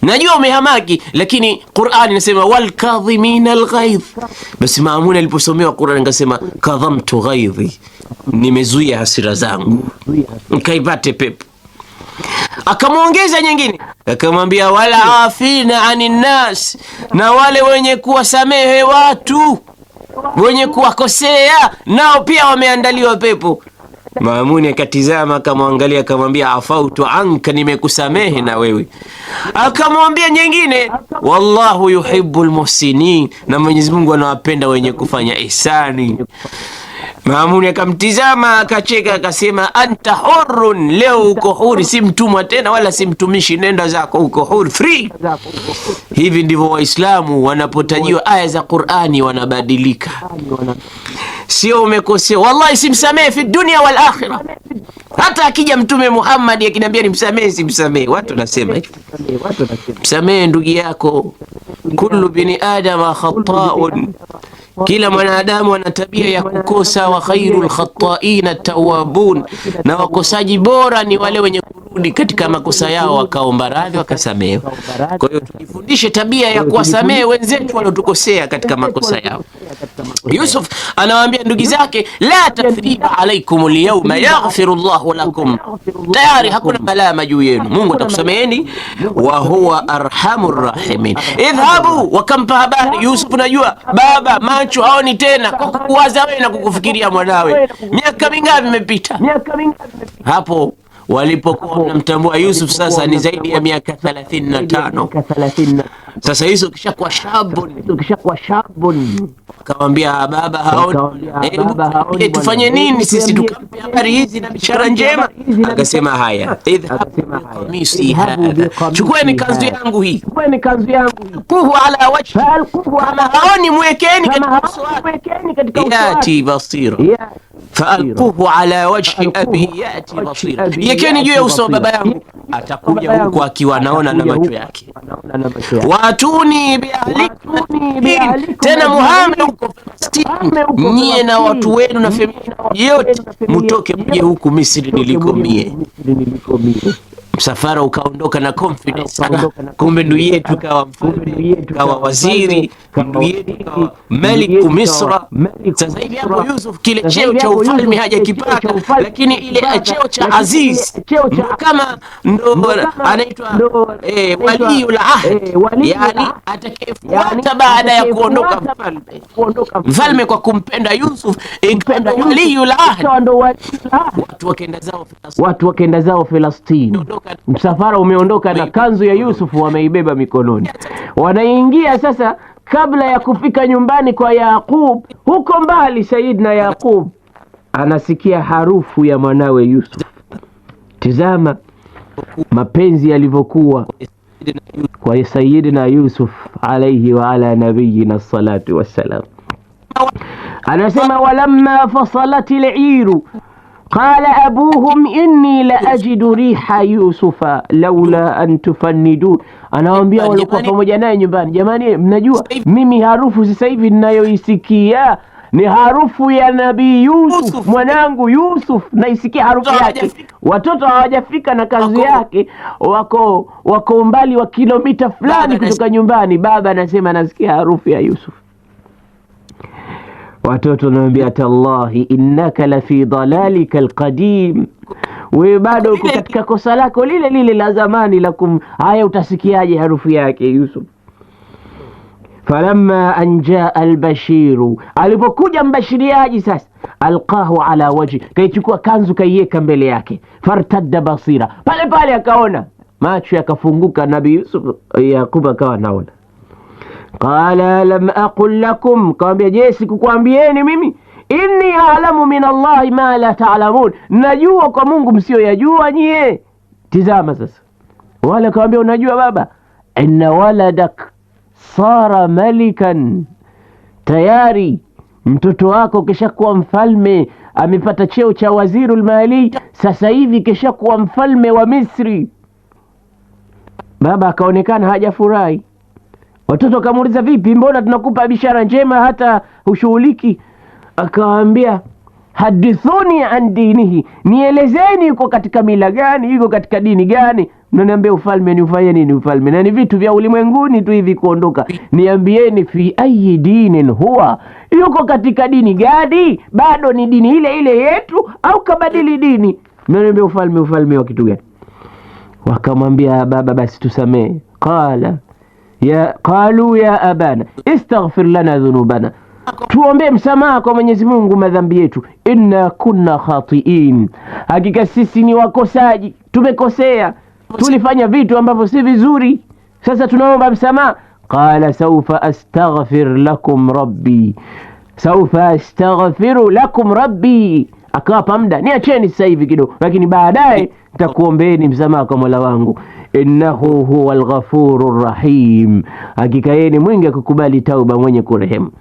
Najua umehamaki, lakini Qur'ani inasema wal kadhimin alghaidh. Basi Maamun aliposomewa Qur'ani akasema, kadhamtu ghaidhi, nimezuia hasira zangu nikaipate pepo. Akamuongeza nyingine, akamwambia wala afina anin nas, na wale wenye kuwasamehe watu. wenye kuwakosea nao pia wameandaliwa pepo. Maamuni akatizama akamwangalia akamwambia, afautu anka, nimekusamehe na wewe. Akamwambia nyingine, wallahu yuhibbul muhsinin, na Mwenyezi Mungu anawapenda wenye kufanya ihsani. Maamuni akamtizama akacheka akasema, anta hurrun, leo uko huru, si mtumwa tena wala si mtumishi, nenda zako, uko huru, free. Hivi ndivyo Waislamu wanapotajiwa aya za Qur'ani wanabadilika. Sio umekosea, wallahi simsamehe fi dunia wal akhirah. Hata akija Mtume Muhammad akiniambia nimsamehe, simsamehe. Watu nasema hivi, msamehe ndugu yako. Kullu bini adama khata'un, kila mwanadamu ana tabia ya kukosa. Wa khairul khata'ina tawwabun, na wakosaji bora ni wale wenye kurudi katika makosa yao wakaomba radhi wakasamehe. Kwa hiyo tujifundishe tabia ya kuwasamehe wenzetu waliotukosea katika makosa yao. Yusuf anawaambia ndugu zake, la tathriba alaikum alyawma yaghfiru Allahu lakum, tayari hakuna malama juu yenu, Mungu atakusameheni. Wa huwa arhamur rahimin. Idhhabu, wakampa habari Yusuf, najua baba macho haoni tena kwa kukuwaza wewe na kukufikiria mwanawe. Miaka mingapi imepita? Hapo walipokuwa wanamtambua Yusuf sasa ni zaidi ya miaka 35. Sasa Yusuf kishakuwa shabun, akamwambia baba haoni, tufanye nini sisi tukampe habari hizi na bishara njema? Akasema haya, kamisi hadha, chukueni kanzu yangu hii, kuhu ala wajhi, kama haoni mwekeni katika uso wake, yati basira faalquhu ala wajhi abi yati basira, yekeni juu ya uso wa baba yangu, atakuja huko akiwa naona na macho yake. Watuni biahlikum, tena muhame huko Palestina, nyie na watu wenu na familia yote, mtoke mje huku Misri niliko mie. Msafara ukaondoka na confidence, kumbe ndugu yetu kawa mfalme, kawa waziri, ndugu yetu kawa maliku Misra. Sasa hivi hapo Yusuf kile cheo cha ufalme hajakipata, lakini ile cheo cha aziz ndo kama ndo anaitwa waliul ahd, yani atakayefuata baada ya kuondoka mfalme kwa kumpenda Yusuf, waliul ahd. Watu wakaenda zao Palestina. Msafara umeondoka na kanzu ya Yusuf wameibeba mikononi, wanaingia sasa. Kabla ya kufika nyumbani kwa Yaqub, huko mbali Sayyidina Yaqub anasikia harufu ya mwanawe Yusuf. Tizama mapenzi yalivyokuwa kwa Sayyidina Yusuf alayhi wa ala nabiyina salatu wassalam. Anasema, walamma fasalatil iru qala abuhum inni la ajidu riha yusufa laula an tufannidun. Anawaambia walikuwa pamoja naye nyumbani, jamani, mnajua mimi harufu sasa hivi ninayoisikia ni harufu ya Nabii Yusuf, mwanangu Yusuf, naisikia harufu yake. Watoto hawajafika na kazi yake, wako umbali wa kilomita fulani kutoka nyumbani. Baba anasema nasikia harufu ya Yusuf. Watoto naambia, tallahi innaka la fi dalalika alqadim, wewe bado uko katika kosa lako lile lile la zamani la haya, utasikiaje harufu yake Yusuf? Falamma an jaa albashiru, alipokuja mbashiriaji sasa, alqahu ala wajhi, kaichukua kanzu kaiweka mbele yake. Fartadda basira, pale pale akaona, macho yakafunguka. Nabii Yusuf Yaqub akawa naona. Qala lam aqul lakum, kaambia je, sikukwambieni mimi? Inni a'lamu min Allahi ma la ta'lamun, najua kwa Mungu msioyajua nyie. Tizama sasa, wala kaambia, unajua baba, inna waladak sara malikan, tayari mtoto wako kishakuwa mfalme, amepata cheo cha wazirul mali, sasa hivi kishakuwa mfalme wa Misri. Baba akaonekana hajafurahi. Watoto kamuuliza, vipi, mbona tunakupa bishara njema hata ushughuliki? Akawaambia, hadithuni an dinihi, nielezeni yuko katika mila gani, yuko katika dini gani? Mnaniambia ufalme ni ufanye nini? Ufalme na ni vitu vya ulimwenguni tu hivi kuondoka. Niambieni, fi ayi dinin huwa, yuko katika dini gani? Bado ni dini ile ile yetu au kabadili dini? Mnaniambia ufalme wa kitu gani? Wakamwambia, baba basi tusamee. Qalu ya abana istaghfir lana dhunubana, tuombe msamaha kwa Mwenyezi Mungu madhambi yetu. Inna kunna khatiin, hakika sisi ni wakosaji, tumekosea, tulifanya vitu ambavyo si vizuri, sasa tunaomba msamaha. Qala sawfa astaghfir lakum rabbi, sawfa astaghfiru lakum rabbi, akawapa muda, niacheni sasa hivi kidogo, lakini baadaye nitakuombeeni msamaha kwa Mola wangu. Innahu huwal ghafurur rahim, hakika yeye ni mwingi kukubali tauba, mwenye kurehemu.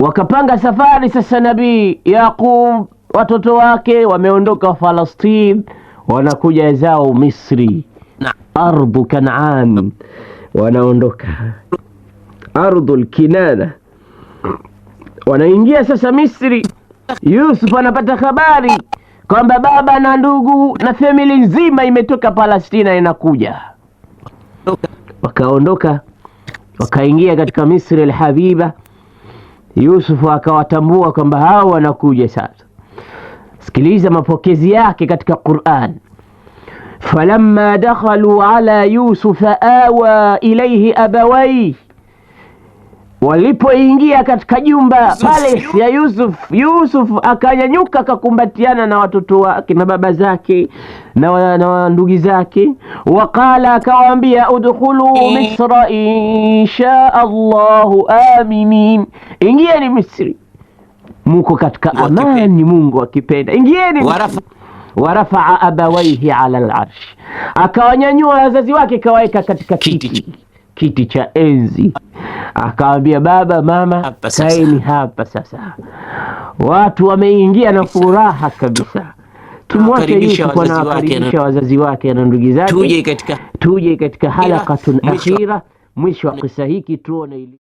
Wakapanga safari sasa. Nabii Yaqub watoto wake wameondoka Palestina, wanakuja zao Misri, ardhu Kanaan, wanaondoka ardhul Kinana, wanaingia sasa Misri. Yusuf anapata habari kwamba baba na ndugu na family nzima imetoka Palestina inakuja. Wakaondoka wakaingia katika Misri al-Habiba. Yusuf akawatambua kwamba hao wanakuja sasa. Sikiliza mapokezi yake katika Qur'an. Falamma dakhalu ala Yusuf awa ilayhi abawayhi, walipoingia katika jumba pale ya Yusuf akanyanyuka akakumbatiana na watoto wake na baba zake na ndugu zake. Waqala, akawaambia udkhulu misra insha Allahu aminin, ingieni Misri muko katika amani, Mungu akipenda, ingieni. Warafaa abawaihi ala al-arsh, akawanyanyua wazazi wake kawaweka katika kiti cha enzi, akawaambia baba mama kaeni hapa sasa. Watu wameingia na furaha kabisa. Tumwache Yusuf anawakaribisha wazazi wake na ndugu zake. Tuje katika halaqatun akhira, mwisho wa kisa hiki tuone